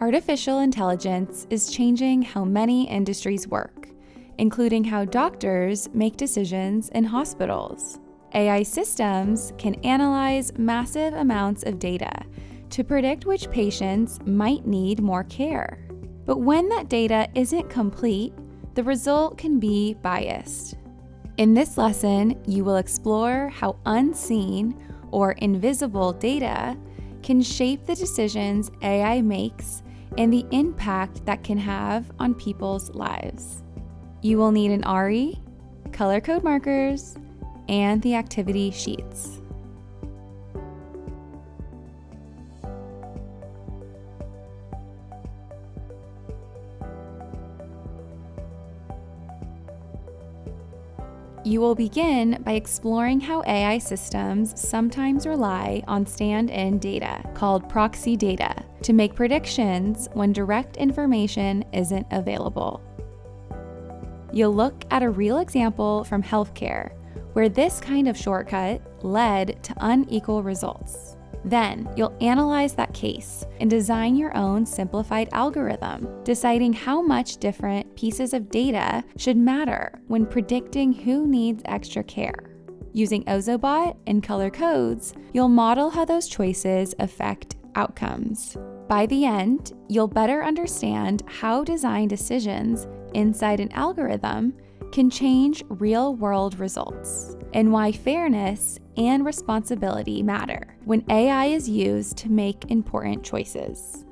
Artificial intelligence is changing how many industries work, including how doctors make decisions in hospitals. AI systems can analyze massive amounts of data to predict which patients might need more care. But when that data isn't complete, the result can be biased. In this lesson, you will explore how unseen or invisible data can shape the decisions AI makes and the impact that can have on people's lives. You will need an RE, color code markers, and the activity sheets. You will begin by exploring how AI systems sometimes rely on stand-in data, called proxy data, to make predictions when direct information isn't available. You'll look at a real example from healthcare, where this kind of shortcut led to unequal results. Then, you'll analyze that case and design your own simplified algorithm, deciding how much different pieces of data should matter when predicting who needs extra care. Using Ozobot and color codes, you'll model how those choices affect outcomes. By the end, you'll better understand how design decisions inside an algorithm can change real-world results, and why fairness and responsibility matter when AI is used to make important choices.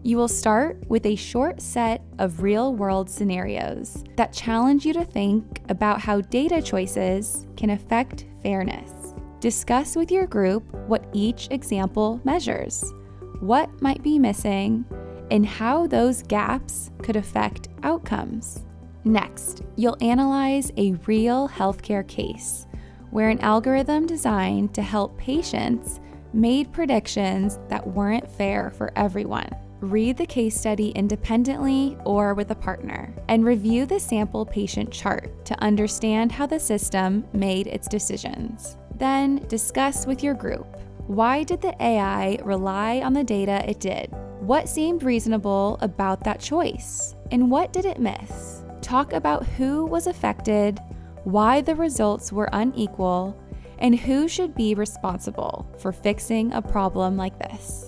You will start with a short set of real-world scenarios that challenge you to think about how data choices can affect fairness. Discuss with your group what each example measures, what might be missing, and how those gaps could affect outcomes. Next, you'll analyze a real healthcare case where an algorithm designed to help patients made predictions that weren't fair for everyone. Read the case study independently or with a partner, and review the sample patient chart to understand how the system made its decisions. Then discuss with your group, why did the AI rely on the data it did? What seemed reasonable about that choice? And what did it miss? Talk about who was affected, why the results were unequal, and who should be responsible for fixing a problem like this.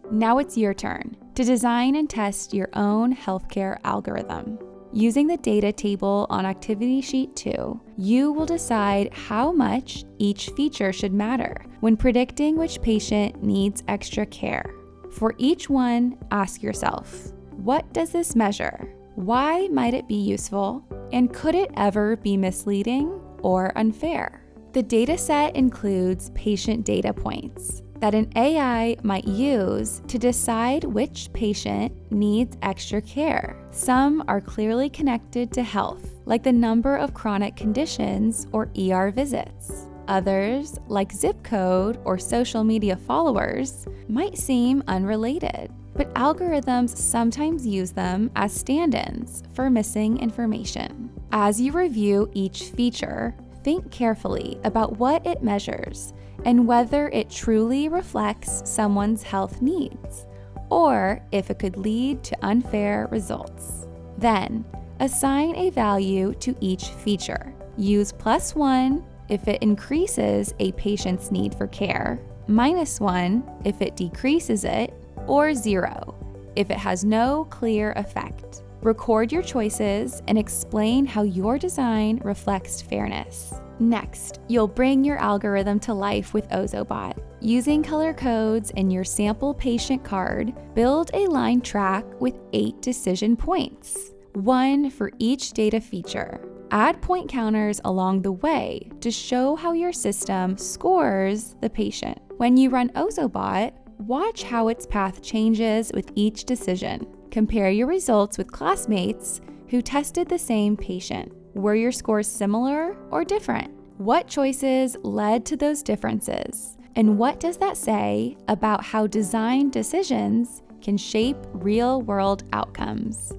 Now it's your turn to design and test your own healthcare algorithm. Using the data table on Activity Sheet 2, you will decide how much each feature should matter when predicting which patient needs extra care. For each one, ask yourself, what does this measure? Why might it be useful? And could it ever be misleading or unfair? The dataset includes patient data points that an AI might use to decide which patient needs extra care. Some are clearly connected to health, like the number of chronic conditions or ER visits. Others, like zip code or social media followers, might seem unrelated, but algorithms sometimes use them as stand-ins for missing information. As you review each feature, think carefully about what it measures and whether it truly reflects someone's health needs, or if it could lead to unfair results. Then, assign a value to each feature. Use +1 if it increases a patient's need for care, -1 if it decreases it, or 0 if it has no clear effect. Record your choices and explain how your design reflects fairness. Next, you'll bring your algorithm to life with Ozobot. Using color codes in your sample patient card, build a line track with 8 decision points, 1 for each data feature. Add point counters along the way to show how your system scores the patient. When you run Ozobot, watch how its path changes with each decision. Compare your results with classmates who tested the same patient. Were your scores similar or different? What choices led to those differences? And what does that say about how design decisions can shape real-world outcomes?